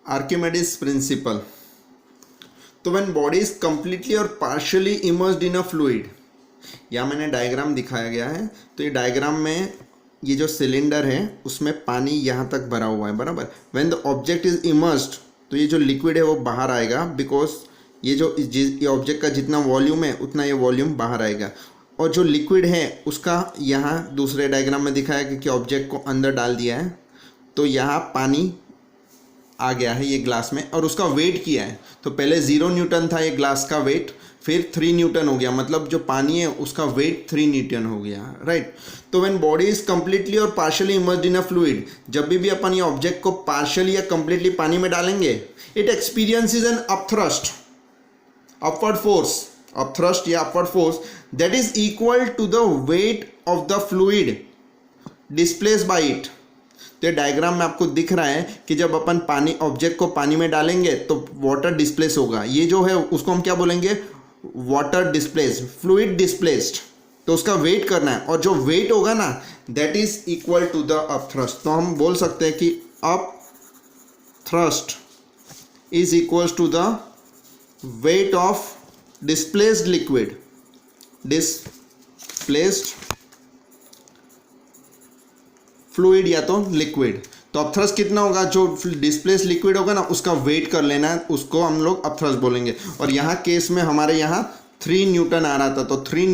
Archimedes principle. तो when body is completely और partially immersed in a fluid, या मैंने डायग्राम दिखाया गया है। तो ये डायग्राम में ये जो सिलेंडर है उसमें पानी यहाँ तक भरा हुआ है, बराबर। When the object is immersed, तो ये जो लिक्विड है वो बाहर आएगा, बिकॉज ये ऑब्जेक्ट का जितना वॉल्यूम है उतना ये वॉल्यूम बाहर आएगा। और जो लिक्विड है उसका यहाँ दूसरे डायग्राम में दिखाया कि ऑब्जेक्ट को अंदर डाल दिया है, तो यहाँ पानी आ गया है ये ग्लास में, और उसका वेट किया है। तो पहले 0 न्यूटन था ये ग्लास का वेट, फिर 3 न्यूटन हो गया, मतलब जो पानी है उसका वेट 3 न्यूटन हो गया, राइट। तो व्हेन बॉडी इज कंप्लीटली और partially immersed in a fluid, जब भी अपन ये ऑब्जेक्ट को पार्शियली या कंप्लीटली पानी में डालेंगे, it experiences an upthrust, upward force, upthrust या upward force that is equal to the weight of the fluid displaced by it. तो ये डायग्राम में आपको दिख रहा है कि जब अपन पानी ऑब्जेक्ट को पानी में डालेंगे तो वाटर डिस्प्लेस होगा। ये जो है उसको हम क्या बोलेंगे, वाटर डिस्प्लेस्ड, फ्लूइड डिस्प्लेस्ड। तो उसका वेट करना है, और जो वेट होगा ना that is equal to the upthrust. तो हम बोल सकते हैं कि upthrust is equal to the weight of displaced liquid, displaced fluid या तो लिक्विड। तो अपथ्रस्ट कितना होगा, जो डिस्प्लेस लिक्विड होगा ना उसका वेट कर लेना है, उसको हम लोग अपथ्रस्ट बोलेंगे। और यहाँ केस में हमारे यहाँ 3 न्यूटन आ रहा था, तो 3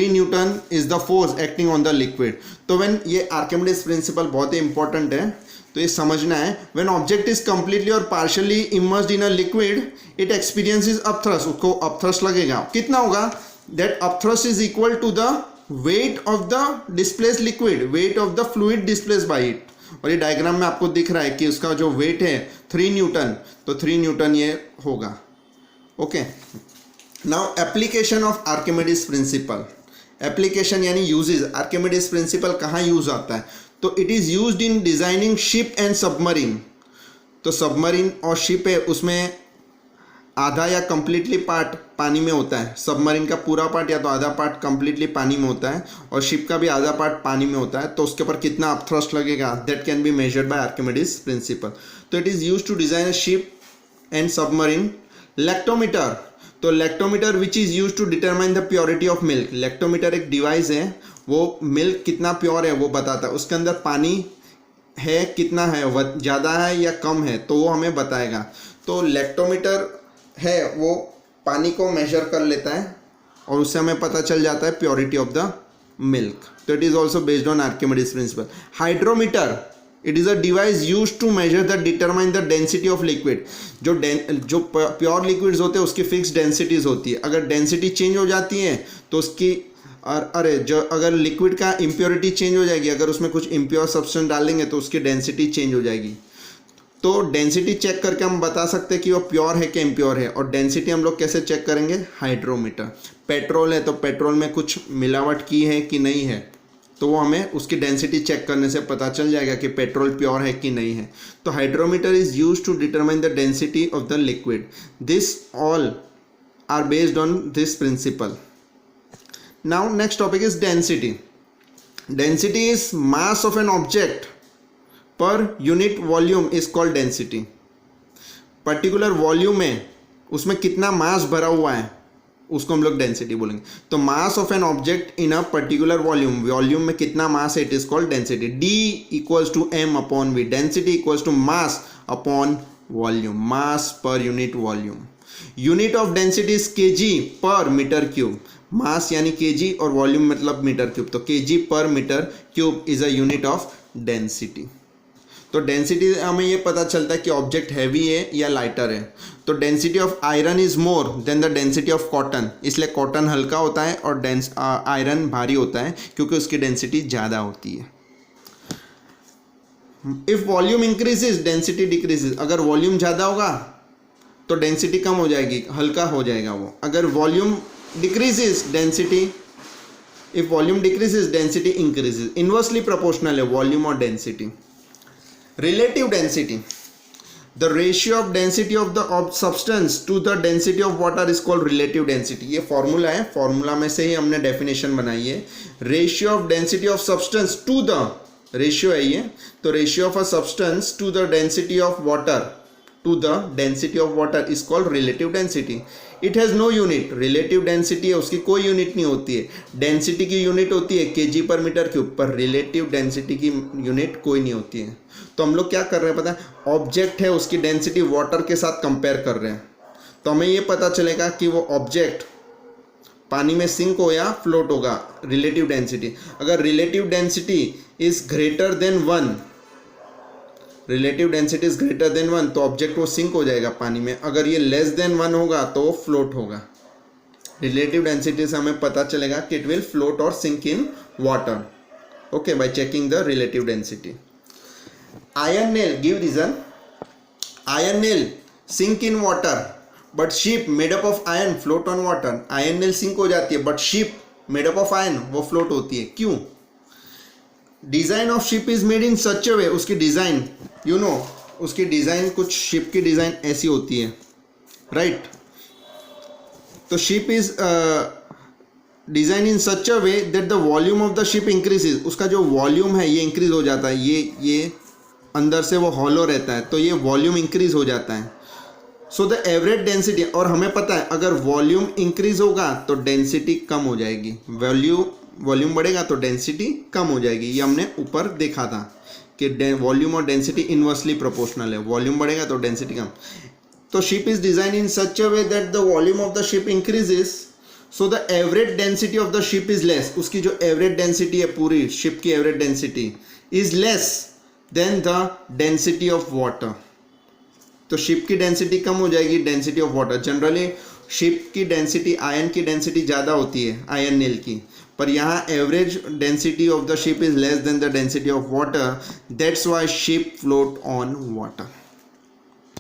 newton is the force acting on the liquid. तो व्हेन ये आर्किमिडीज प्रिंसिपल बहुत ही इंपॉर्टेंट है, तो ये समझना है। व्हेन ऑब्जेक्ट इज कंप्लीटली और partially immersed in a liquid, it experiences upthrust, उसको अपथ्रस्ट लगेगा। कितना होगा, that upthrust is equal to the weight of the displaced liquid, weight of the fluid displaced by it. और ये diagram में आपको दिख रहा है कि उसका जो वेट है 3 न्यूटन, तो 3 न्यूटन ये होगा। Okay, now application of Archimedes principal. Application यानी यूजेस, आर्किमिडीज प्रिंसिपल कहाँ यूज आता है, तो it is used in designing ship and submarine. तो सबमरीन और शिप है उसमें आधा या कंप्लीटली पार्ट पानी में होता है, सबमरीन का पूरा पार्ट या तो आधा पार्ट कंप्लीटली पानी में होता है, और शिप का भी आधा पार्ट पानी में होता है। तो उसके ऊपर कितना अपथ्रस्ट लगेगा, that can be measured by Archimedes principle. तो it is used to design a ship and submarine. Lactometer, तो lactometer which is used to determine the purity of milk. Lactometer एक डिवाइस है, वो मिल्क कितना pure है वो बताता है, उसके अंदर पानी है कितना है, ज़्यादा है या कम है, तो वो हमें बताएगा। तो लेक्टोमीटर है वो पानी को मेजर कर लेता है और उससे हमें पता चल जाता है प्योरिटी ऑफ द मिल्क। तो it is also based on Archimedes principle. Hydrometer, it is a device use to measure the determine the density of liquid. जो प्योर लिक्विड्स होते हैं उसकी फिक्स डेंसिटीज होती है, अगर डेंसिटी चेंज हो जाती है तो उसकी अगर लिक्विड का इम्प्योरिटी चेंज हो जाएगी, अगर उसमें कुछ इम्प्योर सब्सटेंस डालेंगे तो उसकी डेंसिटी चेंज हो जाएगी। तो डेंसिटी चेक करके हम बता सकते हैं कि वो प्योर है कि इम्प्योर है। और डेंसिटी हम लोग कैसे चेक करेंगे, हाइड्रोमीटर। पेट्रोल है तो पेट्रोल में कुछ मिलावट की है कि नहीं है, तो वो हमें उसकी डेंसिटी चेक करने से पता चल जाएगा कि पेट्रोल प्योर है कि नहीं है। तो hydrometer is used to determine the density of the liquid. This all are based on this principle. Now next topic is density. Density is mass of an object per unit volume is called density. Particular volume है उसमें कितना मास भरा हुआ है उसको हम लोग density बोलेंगे। तो mass of an object in a particular volume, volume में कितना मास है, it is called density. D equals to M upon V, density equals to mass upon volume, mass per unit volume. Unit of density is KG per metre cube. Mass यानी KG और volume मतलब metre cube, तो KG per metre cube is a unit of density. तो density हमें ये पता चलता है कि ऑब्जेक्ट हैवी है या लाइटर है। तो density of iron is more than the density of cotton, इसलिए कॉटन हल्का होता है और आयरन भारी होता है क्योंकि उसकी डेंसिटी ज़्यादा होती है। If volume increases density decreases, अगर वॉल्यूम ज़्यादा होगा तो डेंसिटी कम हो जाएगी, हल्का हो जाएगा वो। अगर volume decreases density, if volume decreases density increases, inversely proportional है वॉल्यूम और density. Relative density, the ratio of density of the substance to the density of water is called relative density। ये फॉर्मूला है, formula में से ही हमने definition बनाई है। Ratio of density of substance to the ratio है ये। तो ratio of a substance to the density of water is called relative density. It has no unit. Relative density है, उसकी कोई यूनिट नहीं होती है। डेंसिटी की यूनिट होती है kg पर मीटर क्यूब, पर रिलेटिव डेंसिटी की यूनिट कोई नहीं होती है। तो हम लोग क्या कर रहे हैं पता है, ऑब्जेक्ट है उसकी डेंसिटी वाटर के साथ कंपेयर कर रहे हैं, तो हमें ये पता चलेगा कि वो ऑब्जेक्ट पानी में सिंक हो या फ्लोट होगा। रिलेटिव डेंसिटी, अगर relative density is greater than 1, relative density is greater than 1 तो ऑब्जेक्ट वो सिंक हो जाएगा पानी में। अगर ये लेस देन 1 होगा तो वो फ्लोट होगा। रिलेटिव डेंसिटी से हमें पता चलेगा कि इट विल फ्लोट और sink in water, okay, by checking the relative density. Iron nail, give reason. Iron nail sink in water but ship made up of iron float on water. Iron nail sink हो जाती है but ship made up of iron वो float होती है, क्यों? Design of ship is made in such a way, उसकी design उसकी design, कुछ शिप की डिज़ाइन ऐसी होती है, राइट? तो ship is design in such a way that the volume of the ship increases. उसका जो वॉल्यूम है ये इंक्रीज हो जाता है, ये अंदर से वो हॉलो रहता है तो ये वॉल्यूम इंक्रीज हो जाता है। सो द एवरेज डेंसिटी, और हमें पता है अगर वॉल्यूम इंक्रीज होगा तो डेंसिटी कम हो जाएगी, वॉल्यूम बढ़ेगा तो डेंसिटी कम हो जाएगी। ये हमने ऊपर देखा था कि वॉल्यूम और डेंसिटी इनवर्सली प्रोपोर्शनल है, वॉल्यूम बढ़ेगा तो डेंसिटी कम। तो ship is design in such a way that the volume of the ship increases, so the average density of the ship is less. उसकी जो एवरेज डेंसिटी है पूरी ship की average density is less than the density of water. तो ship की density कम हो जाएगी density of water. Generally ship की डेंसिटी आयरन की डेंसिटी ज़्यादा होती है आयरन नेल की, पर यहाँ average density of the ship is less than the density of water, that's why ship float on water.